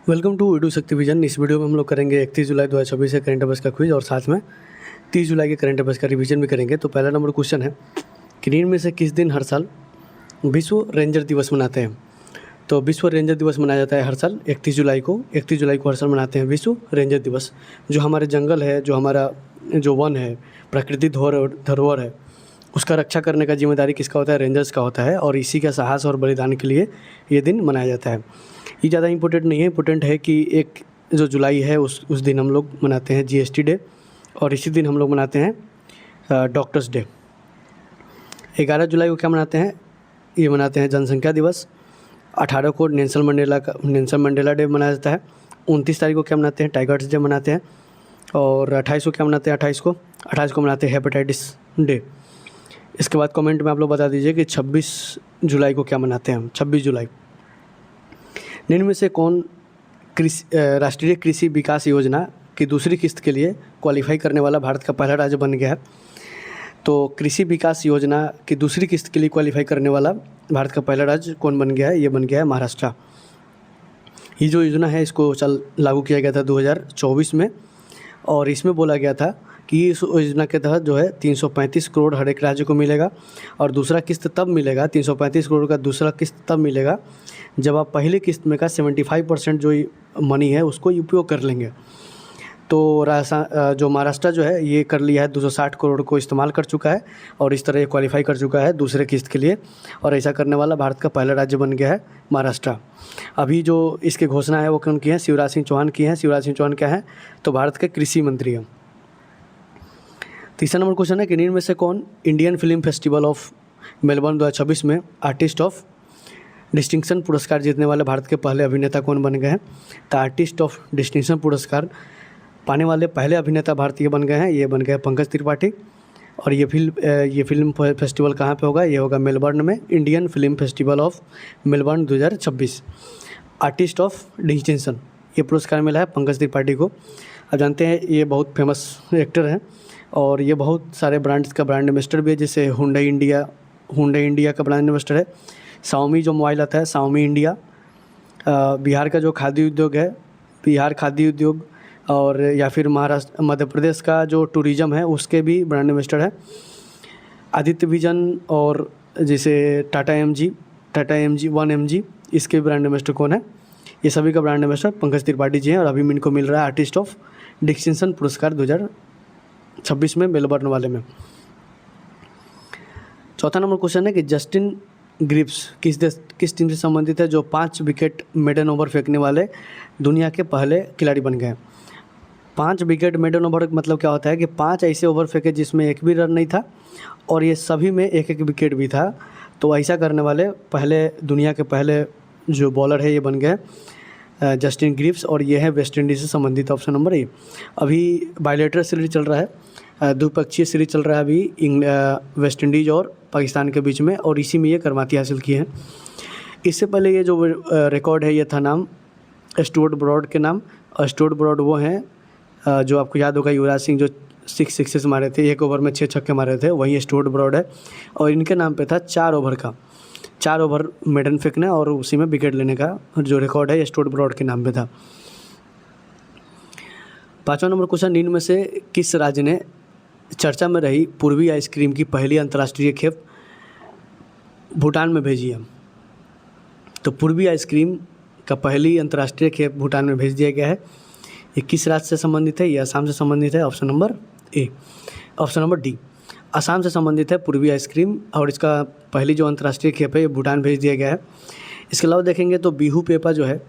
Welcome to video शक्ति vision. इस video में हम लोग करेंगे 31 जुलाई 2024 से करंट अफेयर्स का क्विज और साथ में 30 जुलाई के करंट अफेयर्स का रिवीजन भी करेंगे। तो पहला नंबर क्वेश्चन है कि निम्न में से किस दिन हर साल विश्व रेंजर दिवस मनाते हैं। तो विश्व रेंजर दिवस मनाया जाता है हर साल 31 जुलाई को। 31 जुलाई को हर साल मनाते हैं विश्व रेंजर दिवस। जो हमारे जंगल है, जो हमारा जो वन है, प्राकृतिक धरोहर है, उसका रक्षा करने का जिम्मेदारी किसका होता है? रेंजर्स का होता है। और इसी का साहस और बलिदान के लिए ये दिन मनाया जाता है। ये ज़्यादा इंपॉर्टेंट नहीं है। इंपॉर्टेंट है कि एक जो जुलाई है उस दिन हम लोग मनाते हैं जीएसटी डे, और इसी दिन हम लोग मनाते हैं डॉक्टर्स डे। 11 जुलाई को क्या मनाते हैं? ये मनाते हैं जनसंख्या दिवस। 18 को नेल्सन मंडेला डे मनाया जाता है। 29 तारीख को क्या मनाते हैं? टाइगर्स डे मनाते हैं। और 28 को क्या मनाते हैं? 28 को मनाते हैं हेपेटाइटिस डे। इसके बाद कमेंट में आप लोग बता दीजिए कि 26 जुलाई को क्या मनाते हैं हम। 26 जुलाई। निम्न में से कौन राष्ट्रीय कृषि विकास योजना की दूसरी किस्त के लिए क्वालिफाई करने वाला भारत का पहला राज्य बन गया है? तो कृषि विकास योजना की दूसरी किस्त के लिए क्वालिफाई करने वाला भारत का पहला राज्य कौन बन गया है? ये बन गया है महाराष्ट्र। ये जो योजना है इसको लागू किया गया था 2024 में, और इसमें बोला गया था कि इस योजना के तहत जो है 335 करोड़ हर एक राज्य को मिलेगा। और दूसरा किस्त तब मिलेगा, 335 करोड़ का दूसरा किस्त तब मिलेगा जब आप पहले किस्त में का 75% जो मनी है उसको उपयोग कर लेंगे। तो जो महाराष्ट्र जो है ये कर लिया है, 260 करोड़ को इस्तेमाल कर चुका है और इस तरह ये क्वालिफाई कर चुका है दूसरे किस्त के लिए। और ऐसा करने वाला भारत का पहला राज्य बन गया है महाराष्ट्र। अभी जो इसकी घोषणा है वो कौन की है? शिवराज सिंह चौहान की है। शिवराज सिंह चौहान क्या है? तो भारत के कृषि मंत्री हैं। तीसरा नंबर क्वेश्चन है कि निम्न में से कौन Indian film festival of Melbourne 2026 में आर्टिस्ट ऑफ डिस्टिंक्शन पुरस्कार जीतने वाले भारत के पहले अभिनेता कौन बन गए हैं? तो आर्टिस्ट ऑफ डिस्टिंक्शन पुरस्कार पाने वाले पहले अभिनेता भारतीय बन गए हैं। ये बन गए पंकज त्रिपाठी। और ये फिल्म फेस्टिवल कहाँ पे होगा? ये होगा मेलबर्न में, Indian film festival of Melbourne 2026। Artist of distinction ये पुरस्कार मिला है पंकज त्रिपाठी को। आप जानते हैं ये बहुत फेमस एक्टर हैं और ये बहुत सारे ब्रांड्स का ब्रांड एम्बेसडर भी है, जैसे हुंडई इंडिया का ब्रांड एम्बेसडर है। शाओमी जो मोबाइल आता है, शाओमी इंडिया। बिहार का जो खादी उद्योग है, बिहार खादी उद्योग। और या फिर महाराष्ट्र मध्य प्रदेश का जो टूरिज़्म है उसके भी ब्रांड एम्बेसडर है। आदित्य विजन और जैसे टाटा एम जी 1 MG इसके ब्रांड एम्बेसडर कौन है? ये सभी का ब्रांड एम्बेसडर पंकज त्रिपाठी जी हैं। और अभी इनको मिल रहा है आर्टिस्ट ऑफ डिस्टिंक्शन पुरस्कार 2026 में मेलबर्न वाले में। चौथा नंबर क्वेश्चन है कि जस्टिन ग्रिप्स किस टीम से संबंधित है जो 5 विकेट मेडन ओवर फेंकने वाले दुनिया के पहले खिलाड़ी बन गए? 5 विकेट मेडन ओवर मतलब क्या होता है कि 5 ऐसे ओवर फेंके जिसमें एक भी रन नहीं था और ये सभी में एक विकेट भी था। तो ऐसा करने वाले दुनिया के पहले जो बॉलर है ये बन गए जस्टिन ग्रिप्स। और ये है वेस्ट इंडीज़ से संबंधित। Option number A. अभी बायलैटरल सीरीज चल रहा है, द्विपक्षीय सीरीज चल रहा है अभी वेस्ट इंडीज़ और पाकिस्तान के बीच में, और इसी में ये कर्माती हासिल की है। इससे पहले ये जो रिकॉर्ड है ये था नाम स्टुअर्ट ब्रॉड के नाम। स्टुअर्ट ब्रॉड वो हैं जो आपको याद होगा युवराज सिंह जो 6 सिक्सेस मारे थे, 1 ओवर में 6 छक्के मारे थे, वही स्टुअर्ट ब्रॉड है। और इनके नाम पे था 4 ओवर मेडन फेंकना और उसी में विकेट लेने का जो रिकॉर्ड है स्टुअर्ट ब्रॉड के नाम पे था। 5वां नंबर क्वेश्चन, निम्न में से किस राज्य ने चर्चा में रही पूर्वी आइसक्रीम की पहली अंतर्राष्ट्रीय खेप भूटान में भेजी है? तो पूर्वी आइसक्रीम का पहली अंतर्राष्ट्रीय खेप भूटान में भेज दिया गया है। ये किस राज्य से संबंधित है? ये असम से संबंधित है। Option number A. Option number D, Assam से संबंधित है पूर्वी आइसक्रीम, और इसका पहली जो अंतर्राष्ट्रीय खेप है ये भूटान भेज दिया गया है। इसके अलावा देखेंगे तो बिहू पेपा जो है,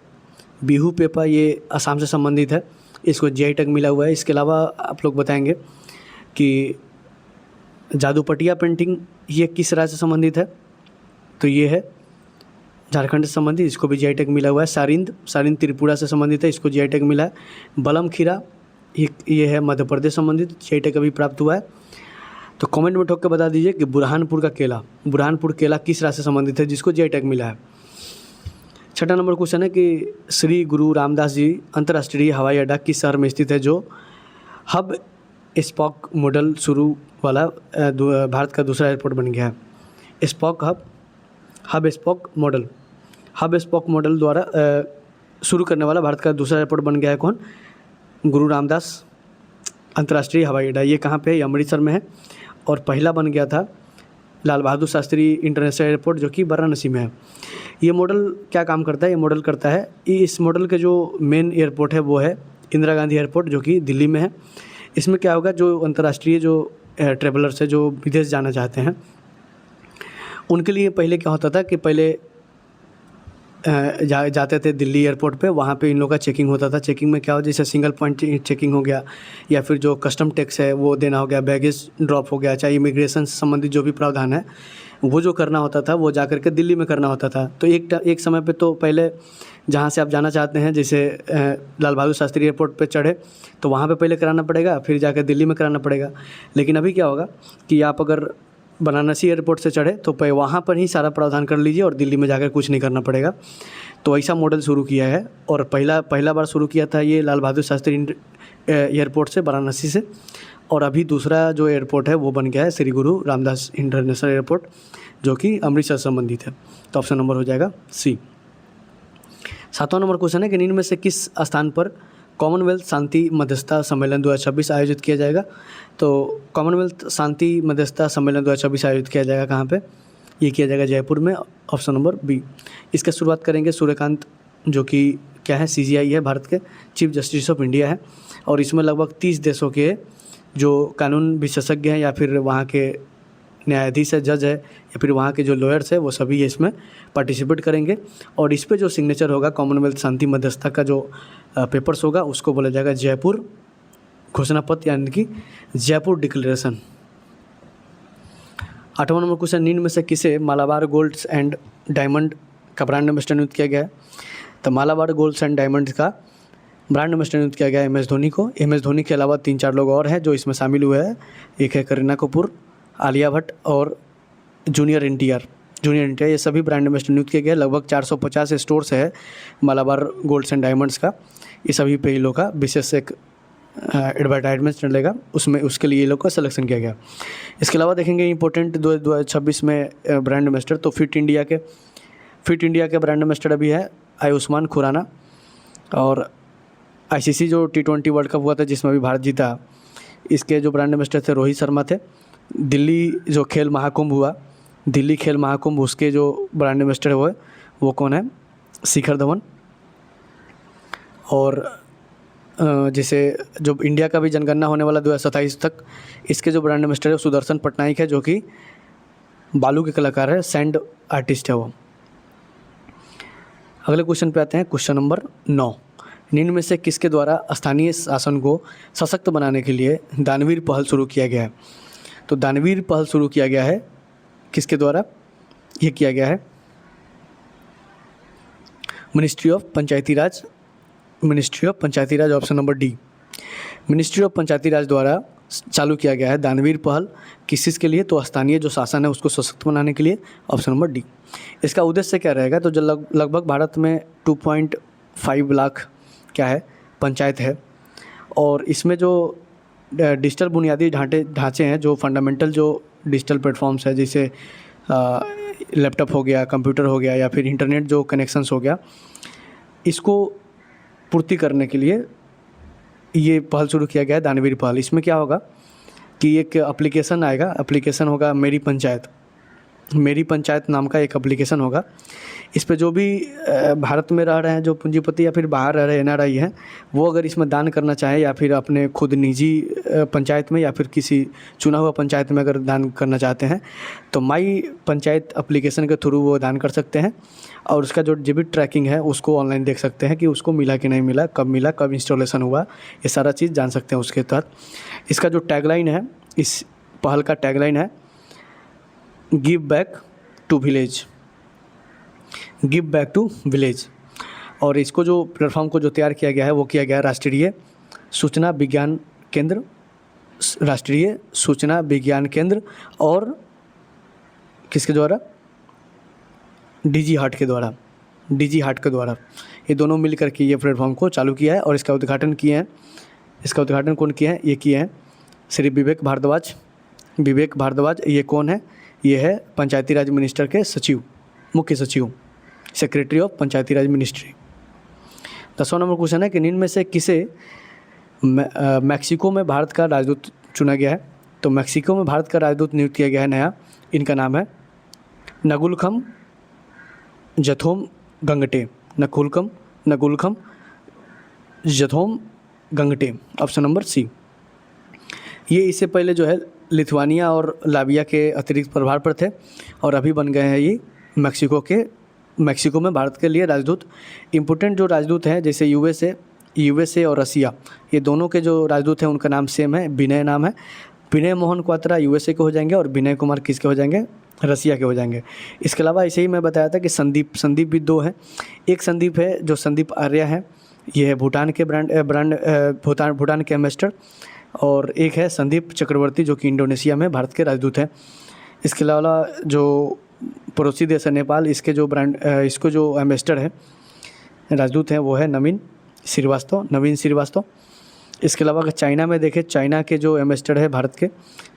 बिहू पेपा ये असम से संबंधित है, इसको जीआई टैग मिला हुआ है। इसके अलावा आप लोग बताएंगे कि जादूपटिया पेंटिंग ये किस राज्य से संबंधित है? तो ये है झारखंड से संबंधित, इसको भी जीआई टैग मिला हुआ है। सारिंद त्रिपुरा से संबंधित है, इसको जीआई टैग मिला है। बलम खीरा ये है मध्य प्रदेश संबंधित, जीआई टैग अभी प्राप्त हुआ है। तो कमेंट में ठोक के बता दीजिए कि बुरहानपुर केला किस राज्य से संबंधित है जिसको जीआई टैग मिला है। 6वां नंबर क्वेश्चन है कि श्री गुरु रामदास जी अंतर्राष्ट्रीय हवाई अड्डा किस शहर में स्थित है जो हब स्पॉक मॉडल शुरू वाला भारत का दूसरा एयरपोर्ट बन गया है? हब स्पॉक मॉडल द्वारा शुरू करने वाला भारत का दूसरा एयरपोर्ट बन गया है कौन? गुरु रामदास अंतर्राष्ट्रीय हवाई अड्डा। ये कहाँ पे है? अमृतसर में है। और पहला बन गया था लाल बहादुर शास्त्री इंटरनेशनल एयरपोर्ट, जो कि वाराणसी में है। ये मॉडल क्या काम करता है? ये मॉडल करता है, इस मॉडल के जो मेन एयरपोर्ट है वो है इंदिरा गांधी एयरपोर्ट, जो कि दिल्ली में है। इसमें क्या होगा, जो अंतर्राष्ट्रीय जो ट्रेवलर्स है, जो विदेश जाना चाहते हैं, उनके लिए पहले क्या होता था कि पहले जाते थे दिल्ली एयरपोर्ट पे, वहाँ पे इन लोगों का चेकिंग होता था। चेकिंग में क्या हो, जैसे सिंगल पॉइंट चेकिंग हो गया, या फिर जो कस्टम टैक्स है वो देना हो गया, बैगेज ड्रॉप हो गया, चाहे इमिग्रेशन से संबंधित जो भी प्रावधान है वो जो करना होता था वो जा करके दिल्ली में करना होता था। तो एक समय पे तो पहले जहाँ से आप जाना चाहते हैं, जैसे लाल बहादुर शास्त्री एयरपोर्ट पे चढ़े तो वहाँ पे पहले कराना पड़ेगा, फिर जाकर दिल्ली में कराना पड़ेगा। लेकिन अभी क्या होगा कि आप अगर वाराणसी एयरपोर्ट से चढ़े तो वहाँ पर ही सारा प्रावधान कर लीजिए और दिल्ली में जाकर कुछ नहीं करना पड़ेगा। तो ऐसा मॉडल शुरू किया है, और पहला बार शुरू किया था ये लाल बहादुर शास्त्री एयरपोर्ट से, वाराणसी से। और अभी दूसरा जो एयरपोर्ट है वो बन गया है श्री गुरु रामदास इंटरनेशनल एयरपोर्ट, जो कि अमृतसर से संबंधित है। तो ऑप्शन नंबर हो जाएगा सी। 7वां नंबर क्वेश्चन है कि निम्न में से किस स्थान पर कॉमनवेल्थ शांति मध्यस्थता सम्मेलन 2026 आयोजित किया जाएगा? तो कॉमनवेल्थ शांति मध्यस्थता सम्मेलन 2026 आयोजित किया जाएगा कहाँ पे? ये किया जाएगा जयपुर में, ऑप्शन नंबर बी। इसका शुरुआत करेंगे सूर्यकांत, जो कि क्या है, CJI है, भारत के चीफ जस्टिस ऑफ इंडिया है। और इसमें लगभग 30 देशों के जो कानून विशेषज्ञ हैं, या फिर वहाँ के न्यायाधीश है, जज है, या फिर वहाँ के जो लॉयर्स है, वो सभी इसमें पार्टिसिपेट करेंगे। और इस पे जो सिग्नेचर होगा कॉमनवेल्थ शांति मध्यस्थता का जो पेपर्स होगा उसको बोला जाएगा जयपुर घोषणा पत्र, यानी कि जयपुर डिक्लेरेशन। 8वां नंबर क्वेश्चन, निम्न में से किसे मालाबार गोल्ड्स एंड डायमंड का ब्रांड एम्बेसडर नियुक्त किया गया है? तो मालाबार गोल्ड्स एंड डायमंड का ब्रांड एम्बेसडर नियुक्त किया गया है MS धोनी को। MS धोनी के अलावा 3-4 लोग और हैं जो इसमें शामिल हुए हैं। एक है करीना कपूर, आलिया भट्ट और जूनियर NTR। ये सभी ब्रांड एम्बेसडर नियुक्त किए गए। लगभग 450 स्टोर्स है मालाबार गोल्ड्स एंड डायमंड्स का। ये सभी पे ये लोग का विशेष एक एडवर्टाइजमेंट चलेगा, उसमें उसके लिए ये लोग का सिलेक्शन किया गया। इसके अलावा देखेंगे इंपॉर्टेंट 2026 में ब्रांड एम्बेसडर, तो फिट इंडिया के ब्रांड एम्बेसडर अभी है आयुष्मान खुराना। और ICC जो T20 वर्ल्ड कप हुआ था जिसमें भी भारत जीता, इसके जो ब्रांड एम्बेसडर थे रोहित शर्मा थे। दिल्ली जो खेल महाकुंभ हुआ, दिल्ली खेल महाकुंभ, उसके जो ब्रांड एम्बेसडर हुए वो कौन है? शिखर धवन। और जैसे जो इंडिया का भी जनगणना होने वाला 2027 तक, इसके जो ब्रांड एम्बेसडर है सुदर्शन पटनायक है, जो कि बालू के कलाकार है, सैंड आर्टिस्ट है वो। अगले क्वेश्चन पे आते हैं, क्वेश्चन नंबर 9। निम्न में से किसके द्वारा स्थानीय शासन को सशक्त बनाने के लिए दानवीर पहल शुरू किया गया है? तो दानवीर पहल शुरू किया गया है किसके द्वारा? ये किया गया है ministry of Panchayati Raj, option number D. Ministry of Panchayati Raj द्वारा चालू किया गया है दानवीर पहल। किस चीज़ के लिए? तो स्थानीय जो शासन है उसको सशक्त बनाने के लिए, ऑप्शन नंबर डी। इसका उद्देश्य क्या रहेगा? तो जो लगभग भारत में 2.5 लाख क्या है पंचायत है, और इसमें जो डिजिटल बुनियादी ढांचे हैं, जो फंडामेंटल जो डिजिटल प्लेटफॉर्म्स है, जैसे लैपटॉप हो गया, कंप्यूटर हो गया, या फिर इंटरनेट जो कनेक्शंस हो गया, इसको पूर्ति करने के लिए ये पहल शुरू किया गया है दानवीर पहल। इसमें क्या होगा कि एक एप्लीकेशन आएगा, एप्लीकेशन होगा मेरी पंचायत नाम का एक एप्लीकेशन होगा। इस पे जो भी भारत में रह रहे हैं जो पूंजीपति या फिर बाहर रह रहे NRI हैं, वो अगर इसमें दान करना चाहें, या फिर अपने खुद निजी पंचायत में या फिर किसी चुना हुआ पंचायत में अगर दान करना चाहते हैं, तो माई पंचायत एप्लीकेशन के थ्रू वो दान कर सकते हैं। और उसका जो डेबिट ट्रैकिंग है उसको ऑनलाइन देख सकते हैं कि उसको मिला कि नहीं मिला, कब इंस्टॉलेशन हुआ, ये सारा चीज़ जान सकते हैं उसके तहत। इसका जो टैगलाइन है, इस पहल का टैगलाइन है गिव बैक टू विलेज। और इसको जो प्लेटफॉर्म को जो तैयार किया गया है वो किया गया है राष्ट्रीय सूचना विज्ञान केंद्र और किसके द्वारा? DG हाट के द्वारा, ये दोनों मिलकर के ये प्लेटफॉर्म को चालू किया है। और इसका उद्घाटन कौन किया है? ये किए हैं श्री विवेक भारद्वाज। ये कौन है? ये है पंचायती राज मिनिस्टर के सचिव, मुख्य सचिव, secretary of Panchayati Raj ministry. 10वां नंबर क्वेश्चन है कि निम्न में से किसे मैक्सिको में भारत का राजदूत चुना गया है। तो मैक्सिको में भारत का राजदूत नियुक्त किया गया है नया। इनका नाम है नगुलखम जथोम गंगटे। नगुलखम जथोम गंगटे, ऑप्शन नंबर सी। ये इससे पहले जो है लिथुआनिया और लाबिया के अतिरिक्त प्रभार पर थे और अभी बन गए हैं ये मैक्सिको में भारत के लिए राजदूत। इम्पोर्टेंट जो राजदूत हैं जैसे यूएसए और रसिया, ये दोनों के जो राजदूत हैं उनका नाम सेम है, विनय नाम है। विनय मोहन क्वात्रा यूएसए के हो जाएंगे और विनय कुमार किसके हो जाएंगे, रसिया के हो जाएंगे। इसके अलावा ऐसे ही मैं बताया था कि संदीप भी दो हैं। एक संदीप है जो संदीप आर्या है, ये है भूटान के भूटान के एम्बेसडर, और एक है संदीप चक्रवर्ती जो कि इंडोनेशिया में भारत के राजदूत हैं। इसके अलावा जो पड़ोसी देश है नेपाल, इसको जो एम्बेसडर है राजदूत हैं वो है नवीन श्रीवास्तव। इसके अलावा अगर चाइना में देखें, चाइना के जो एम्बेसडर है भारत के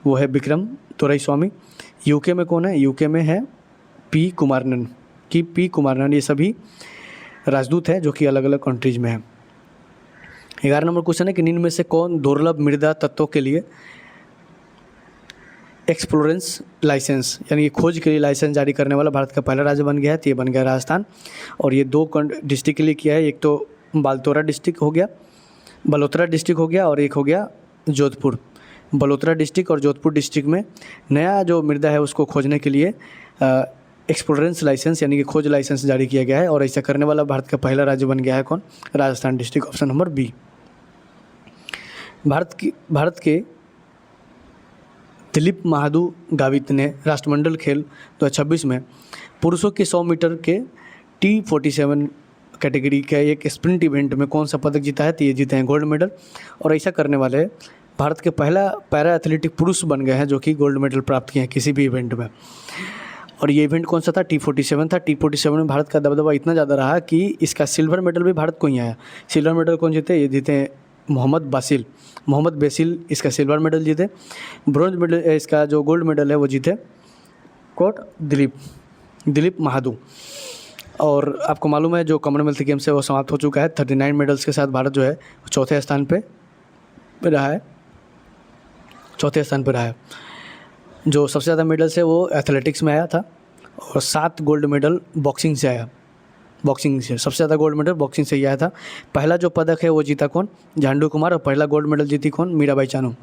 वो है विक्रम दोरईस्वामी। यूके में कौन है, यूके में है पी कुमारनन। ये सभी राजदूत हैं जो कि अलग अलग कंट्रीज में हैं। 11 नंबर क्वेश्चन है कि निम्न में से कौन दुर्लभ मृदा तत्वों के लिए एक्सप्लोरेंस लाइसेंस यानी कि खोज के लिए लाइसेंस जारी करने वाला भारत का पहला राज्य बन गया है। तो ये बन गया राजस्थान, और ये 2 डिस्ट्रिक्ट के लिए किया है। एक तो बलोतरा डिस्ट्रिक्ट हो गया और एक हो गया जोधपुर। बलोतरा डिस्ट्रिक्ट और जोधपुर डिस्ट्रिक्ट में नया जो मृदा है उसको खोजने के लिए एक्सप्लोरेंस लाइसेंस यानी कि खोज लाइसेंस जारी किया गया है, और ऐसा करने वाला भारत का पहला राज्य बन गया है कौन, Rajasthan district, option number B. Bharat के दिलीप महादू गावित ने राष्ट्रमंडल खेल 2026 में पुरुषों के 100 मीटर के T47 कैटेगरी के एक स्प्रिंट इवेंट में कौन सा पदक जीता है। तो ये जीते हैं गोल्ड मेडल, और ऐसा करने वाले भारत के पहला पैरा एथलेटिक पुरुष बन गए हैं जो कि गोल्ड मेडल प्राप्त किए हैं किसी भी इवेंट में। और ये इवेंट कौन सा था, T47 था। T47 में भारत का दबदबा इतना ज़्यादा रहा कि इसका सिल्वर मेडल भी भारत को ही आया। सिल्वर मेडल कौन जीते, ये जीते मोहम्मद बेसिल इसका सिल्वर मेडल जीते। ब्रॉन्ज मेडल, इसका जो गोल्ड मेडल है वो जीते दिलीप महादू। और आपको मालूम है जो कॉमनवेल्थ गेम्स है वो समाप्त हो चुका है। 39 मेडल्स के साथ भारत जो है चौथे स्थान पे रहा है। जो सबसे ज़्यादा मेडल्स है वो एथलेटिक्स में आया था, और 7 गोल्ड मेडल बॉक्सिंग से सबसे ज़्यादा गोल्ड मेडल बॉक्सिंग से ही आया था। पहला जो पदक है वो जीता कौन, झांडू कुमार, और पहला गोल्ड मेडल जीती कौन, मीराबाई चानू।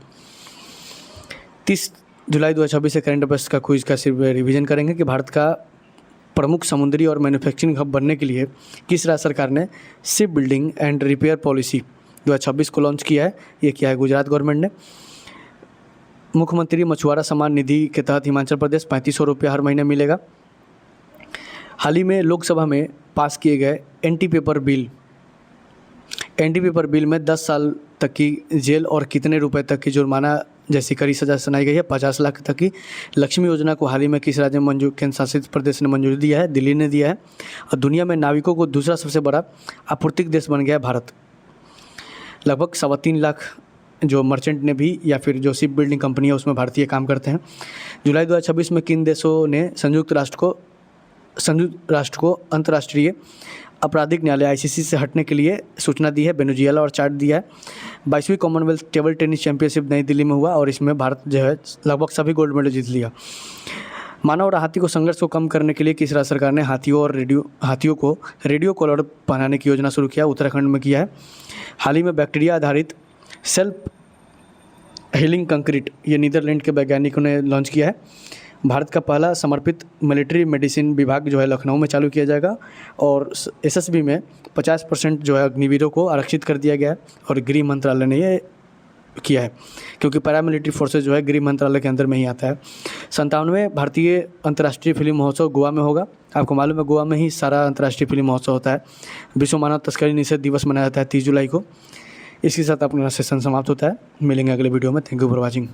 30 जुलाई 2026 से करंट अफेयर्स का क्विज का सिर्फ रिवीजन करेंगे कि भारत का प्रमुख समुद्री और मैन्युफैक्चरिंग हब बनने के लिए किस राज्य सरकार ने ship building and repair policy 2026 को लॉन्च किया है। ये किया है गुजरात गवर्नमेंट ने। मुख्यमंत्री मछुआरा सम्मान निधि के तहत हिमाचल प्रदेश 3500 रुपये हर महीने मिलेगा। हाल ही में लोकसभा में पास किए गए एंटी पेपर बिल में 10 साल तक की जेल और कितने रुपए तक की जुर्माना जैसी कड़ी सजा सुनाई गई है। 50 लाख तक की। लक्ष्मी योजना को हाल ही में किस राज्य में केंद्र शासित प्रदेश ने मंजूरी दिया है, दिल्ली ने दिया है। और दुनिया में नाविकों को दूसरा सबसे बड़ा आपूर्तिक देश बन गया है भारत। लगभग 3.25 लाख जो मर्चेंट ने भी या फिर जो शिप बिल्डिंग कंपनी है उसमें भारतीय काम करते हैं। जुलाई 2026 में किन देशों ने संयुक्त राष्ट्र को अंतर्राष्ट्रीय आपराधिक न्यायालय ICC से हटने के लिए सूचना दी है, वेनेजुएला और चार्ट दिया है। 22वीं कॉमनवेल्थ टेबल टेनिस चैंपियनशिप नई दिल्ली में हुआ, और इसमें भारत जो है लगभग सभी गोल्ड मेडल जीत लिया। मानव और हाथी को संघर्ष को कम करने के लिए किस राज्य सरकार ने हाथियों को रेडियो कॉलर पहनाने की योजना शुरू किया, उत्तराखंड में किया है। हाल ही में बैक्टीरिया आधारित सेल्फ हीलिंग कंक्रीट ये नीदरलैंड के वैज्ञानिकों ने लॉन्च किया है। भारत का पहला समर्पित मिलिट्री मेडिसिन विभाग जो है लखनऊ में चालू किया जाएगा, और SSB में 50% जो है अग्निवीरों को आरक्षित कर दिया गया है, और गृह मंत्रालय ने ये किया है क्योंकि पैरामिलिट्री फोर्सेज जो है गृह मंत्रालय के अंदर में ही आता है। 57वें भारतीय अंतर्राष्ट्रीय फिल्म महोत्सव गोवा में होगा। आपको मालूम है गोवा में ही सारा अंतर्राष्ट्रीय फिल्म महोत्सव होता है। विश्व मानव तस्करी निषेध दिवस मनाया जाता है 30 जुलाई को। इसके साथ अपना सेशन समाप्त होता है। मिलेंगे अगले वीडियो में। Thank you for watching.